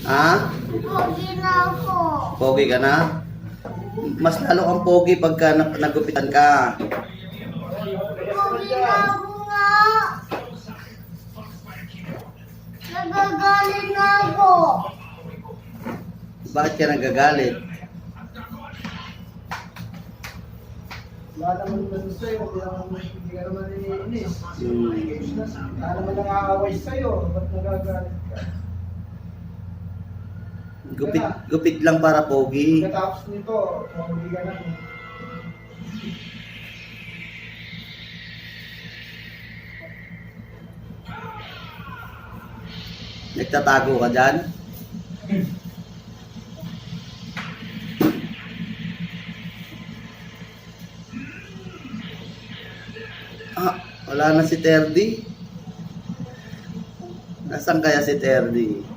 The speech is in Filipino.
Ha? Pogi na ako. Pogi ka na? Mas lalo kang pogi pagka nagupitan ka. Pogi na ako nga. Nagagalit na ako. Bakit ka nagagalit? Lahat naman naman sa'yo, hindi ka naman iniinis. Hmm. Lahat naman nang-aaway sa'yo, ba't nagagalit ka? Gupit lang para pogi. Pagkatapos nito, hindi ka na. Nagtatago ka dyan? Ah, wala na si Terdy. Nasaan kaya si Terdy?